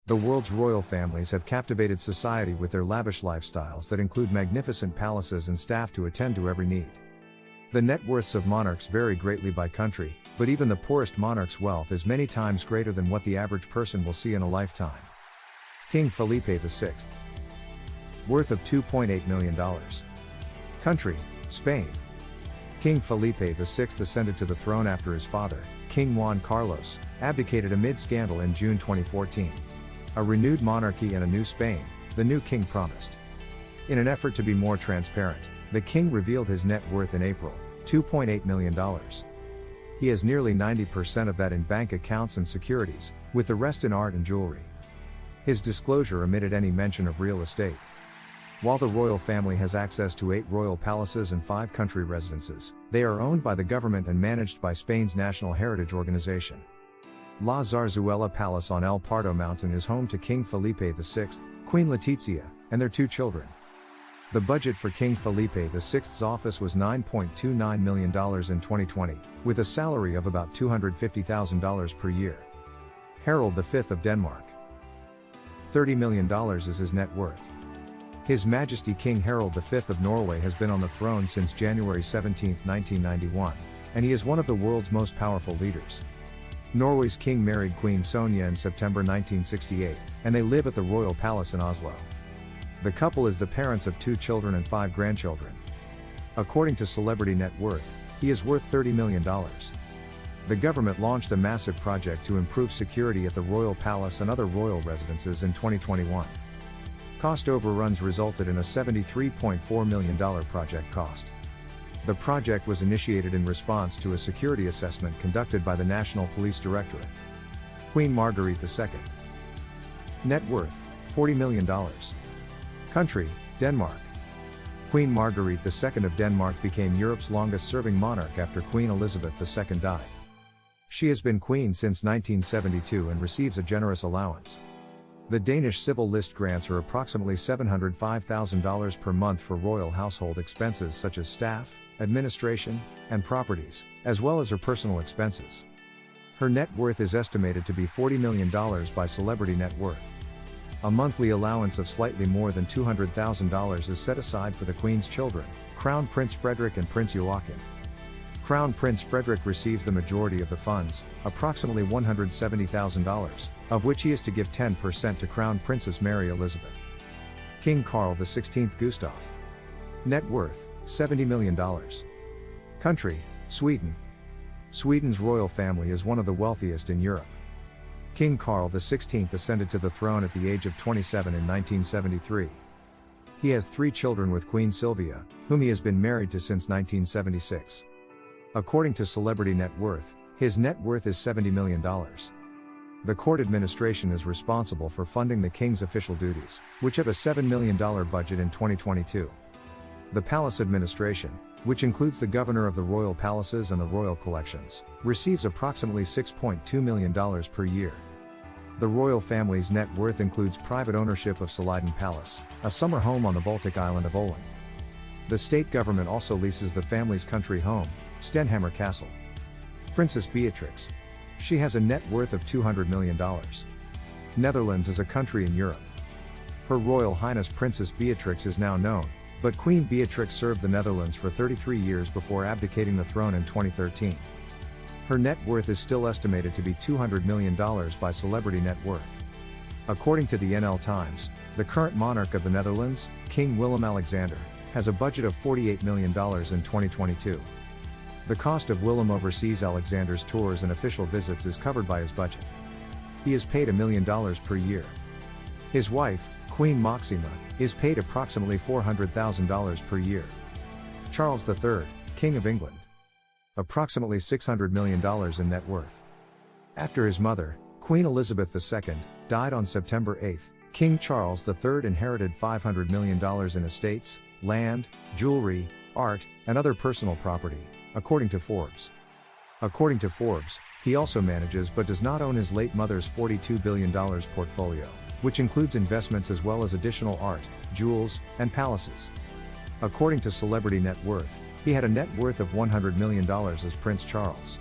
The world's royal families have captivated society with their lavish lifestyles that include magnificent palaces and staff to attend to every need. The net worths of monarchs vary greatly by country, but even the poorest monarch's wealth is many times greater than what the average person will see in a lifetime. King Felipe VI. Worth of $2.8 million. Country, Spain. King Felipe VI ascended to the throne after his father, King Juan Carlos, abdicated amid scandal in June 2014. A renewed monarchy and a new Spain, the new king promised. In an effort to be more transparent, the king revealed his net worth in April, $2.8 million. He has nearly 90% of that in bank accounts and securities, with the rest in art and jewelry. His disclosure omitted any mention of real estate. While the royal family has access to 8 royal palaces and 5 country residences, they are owned by the government and managed by Spain's National Heritage Organization. La Zarzuela Palace on El Pardo Mountain is home to King Felipe VI, Queen Letizia, and their 2 children. The budget for King Felipe VI's office was $9.29 million in 2020, with a salary of about $250,000 per year. Harold V of Denmark. $30 million is his net worth. His Majesty King Harold V of Norway has been on the throne since January 17, 1991, and he is one of the world's most powerful leaders. Norway's king married Queen Sonja in September 1968, and they live at the Royal Palace in Oslo. The couple is the parents of 2 children and 5 grandchildren. According to Celebrity Net Worth, he is worth $30 million. The government launched a massive project to improve security at the Royal Palace and other royal residences in 2021. Cost overruns resulted in a $73.4 million project cost. The project was initiated in response to a security assessment conducted by the National Police Directorate. Queen Marguerite II. Net worth, $40 million. Country, Denmark. Queen Marguerite II of Denmark became Europe's longest-serving monarch after Queen Elizabeth II died. She has been queen since 1972 and receives a generous allowance. The Danish civil list grants her approximately $705,000 per month for royal household expenses such as staff, administration, and properties, as well as her personal expenses. Her net worth is estimated to be $40 million by Celebrity Net Worth. A monthly allowance of slightly more than $200,000 is set aside for the Queen's children, Crown Prince Frederik and Prince Joachim. Crown Prince Frederik receives the majority of the funds, approximately $170,000, of which he is to give 10% to Crown Princess Mary Elizabeth. King Carl XVI Gustaf. Net worth, $70 million. Country, Sweden. Sweden's royal family is one of the wealthiest in Europe. King Carl XVI ascended to the throne at the age of 27 in 1973. He has 3 children with Queen Sylvia, whom he has been married to since 1976. According to Celebrity Net Worth, his net worth is $70 million. The court administration is responsible for funding the king's official duties, which have a $7 million budget in 2022. The palace administration, which includes the governor of the royal palaces and the royal collections, receives approximately $6.2 million per year. The royal family's net worth includes private ownership of Saliden Palace, a summer home on the Baltic island of Åland. The state government also leases the family's country home, Stenhammer Castle. Princess Beatrix. She has a net worth of $200 million. Netherlands is a country in Europe. Her Royal Highness Princess Beatrix is now known, but Queen Beatrix served the Netherlands for 33 years before abdicating the throne in 2013. Her net worth is still estimated to be $200 million by Celebrity Net Worth. According to the NL Times, the current monarch of the Netherlands, King Willem-Alexander, has a budget of $48 million in 2022. The cost of Willem oversees Alexander's tours and official visits is covered by his budget. He is paid $1 million per year. His wife, Queen Maxima, is paid approximately $400,000 per year. Charles III, King of England. Approximately $600 million in net worth. After his mother, Queen Elizabeth II, died on September 8, King Charles III inherited $500 million in estates, land, jewelry, art, and other personal property, according to Forbes. According to Forbes, he also manages but does not own his late mother's $42 billion portfolio, which includes investments as well as additional art, jewels, and palaces. According to Celebrity Net Worth, he had a net worth of $100 million as Prince Charles.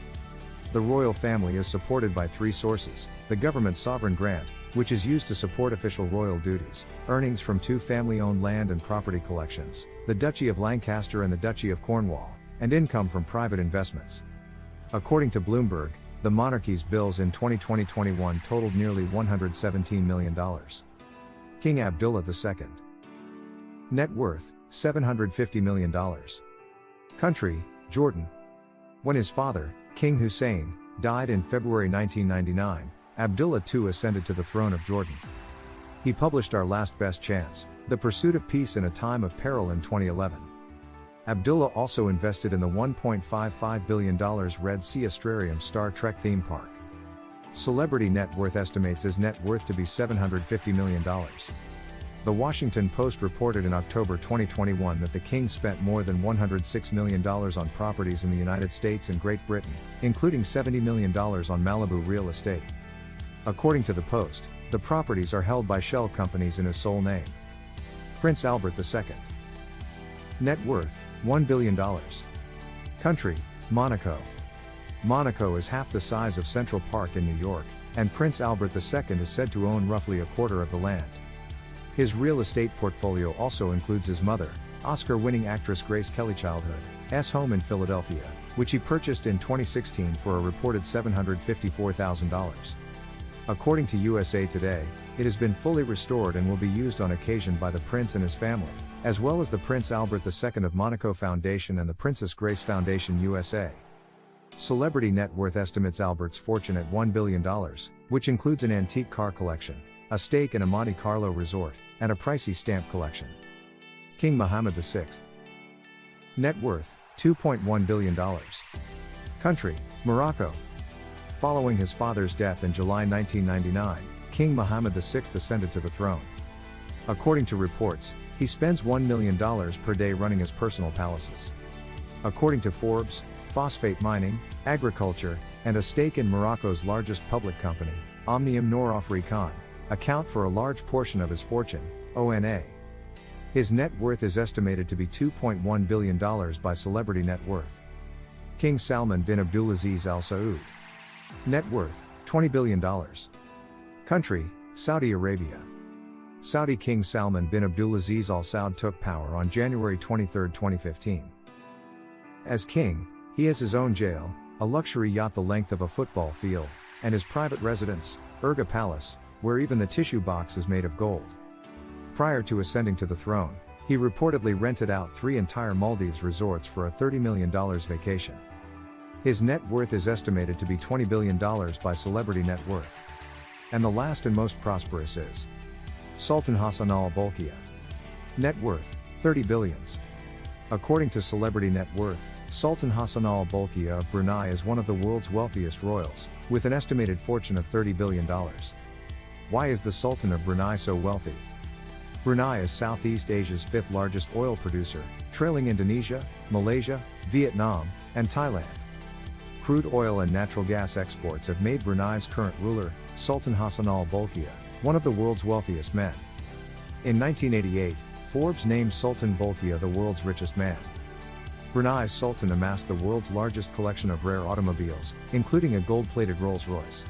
The royal family is supported by 3 sources: the government's sovereign grant, which is used to support official royal duties, earnings from two family-owned land and property collections, the Duchy of Lancaster and the Duchy of Cornwall, and income from private investments. According to Bloomberg, the monarchy's bills in 2020-21 totaled nearly $117 million. King Abdullah II. Net worth, $750 million. Country, Jordan. When his father, King Hussein, died in February 1999, Abdullah II ascended to the throne of Jordan. He published Our Last Best Chance, The Pursuit of Peace in a Time of Peril in 2011. Abdullah also invested in the $1.55 billion Red Sea Astrarium Star Trek theme park. Celebrity net worth estimates his net worth to be $750 million. The Washington Post reported in October 2021 that the king spent more than $106 million on properties in the United States and Great Britain, including $70 million on Malibu real estate. According to the Post, the properties are held by shell companies in his sole name. Prince Albert II. Net worth, $1 billion. Country, Monaco. Monaco is half the size of Central Park in New York, and Prince Albert II is said to own roughly a quarter of the land. His real estate portfolio also includes his mother, Oscar-winning actress Grace Kelly Childhood's home in Philadelphia, which he purchased in 2016 for a reported $754,000. According to USA Today, it has been fully restored and will be used on occasion by the prince and his family, as well as the Prince Albert II of Monaco Foundation and the Princess Grace Foundation USA. Celebrity net worth estimates Albert's fortune at $1 billion, which includes an antique car collection, a stake in a Monte Carlo resort, and a pricey stamp collection. King Mohammed VI. Net worth, $2.1 billion. Country, Morocco. Following his father's death in July 1999, King Mohammed VI ascended to the throne. According to reports, he spends $1 million per day running his personal palaces. According to Forbes, phosphate mining, agriculture, and a stake in Morocco's largest public company, Omnium Noor African, account for a large portion of his fortune, ONA. His net worth is estimated to be $2.1 billion by Celebrity Net Worth. King Salman bin Abdulaziz Al Saud. Net worth, $20 billion. Country, Saudi Arabia. Saudi King Salman bin Abdulaziz Al Saud took power on January 23, 2015. As king, he has his own jail, a luxury yacht the length of a football field, and his private residence, Urga Palace, where even the tissue box is made of gold. Prior to ascending to the throne, he reportedly rented out 3 entire Maldives resorts for a $30 million vacation. His net worth is estimated to be $20 billion by Celebrity Net Worth. And the last and most prosperous is Sultan Hassan Al Bolkiah. Net worth, $30 billion. According to Celebrity Net Worth, Sultan Hassan Al Bolkiah of Brunei is one of the world's wealthiest royals, with an estimated fortune of $30 billion. Why is the Sultan of Brunei so wealthy? Brunei is Southeast Asia's 5th largest oil producer, trailing Indonesia, Malaysia, Vietnam, and Thailand. Crude oil and natural gas exports have made Brunei's current ruler, Sultan Hassan Al Bolkiah, one of the world's wealthiest men. In 1988, Forbes named Sultan Bolkiah the world's richest man. Brunei's Sultan amassed the world's largest collection of rare automobiles, including a gold-plated Rolls-Royce.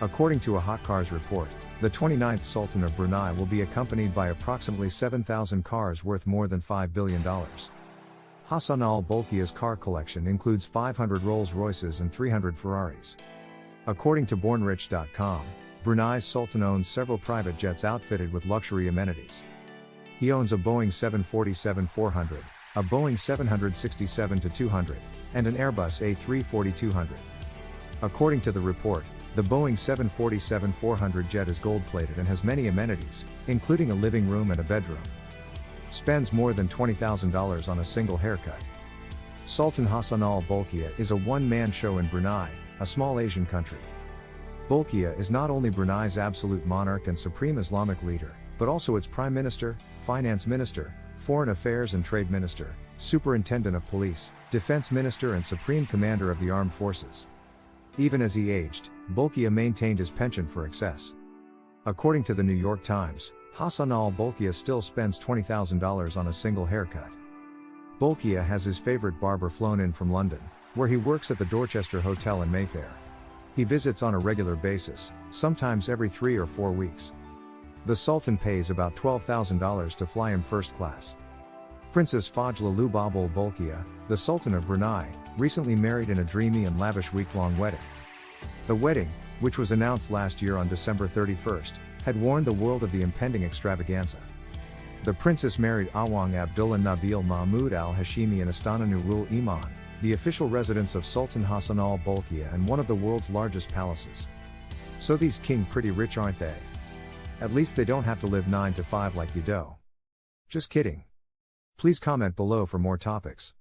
According to a Hot Cars report, the 29th Sultan of Brunei will be accompanied by approximately 7,000 cars worth more than $5 billion. Hassan Al Bolkiah's car collection includes 500 Rolls-Royces and 300 Ferraris. According to BornRich.com, Brunei's Sultan owns several private jets outfitted with luxury amenities. He owns a Boeing 747-400, a Boeing 767-200, and an Airbus A340-200. According to the report, the Boeing 747-400 jet is gold-plated and has many amenities, including a living room and a bedroom. Spends more than $20,000 on a single haircut. Sultan Hassan Al Bolkiah is a one-man show in Brunei, a small Asian country. Bolkiah is not only Brunei's absolute monarch and supreme Islamic leader, but also its prime minister, finance minister, foreign affairs and trade minister, superintendent of police, defense minister and supreme commander of the armed forces. Even as he aged, Bolkiah maintained his penchant for excess. According to the New York Times, Hassan Al Bolkiah still spends $20,000 on a single haircut. Bolkiah has his favorite barber flown in from London, where he works at the Dorchester Hotel in Mayfair. He visits on a regular basis, sometimes every 3 or 4 weeks. The Sultan pays about $12,000 to fly him first class. Princess Fajla Lubabul Bolkiah, the Sultan of Brunei, recently married in a dreamy and lavish week-long wedding. The wedding, which was announced last year on December 31st, had warned the world of the impending extravaganza. The princess married Awang Abdullah Nabil Mahmud al-Hashimi in Astana Nurul Iman, the official residence of Sultan Hassan al-Bolkiah and one of the world's largest palaces. So these king pretty rich, aren't they? At least they don't have to live 9 to 5 like you do. Just kidding. Please comment below for more topics.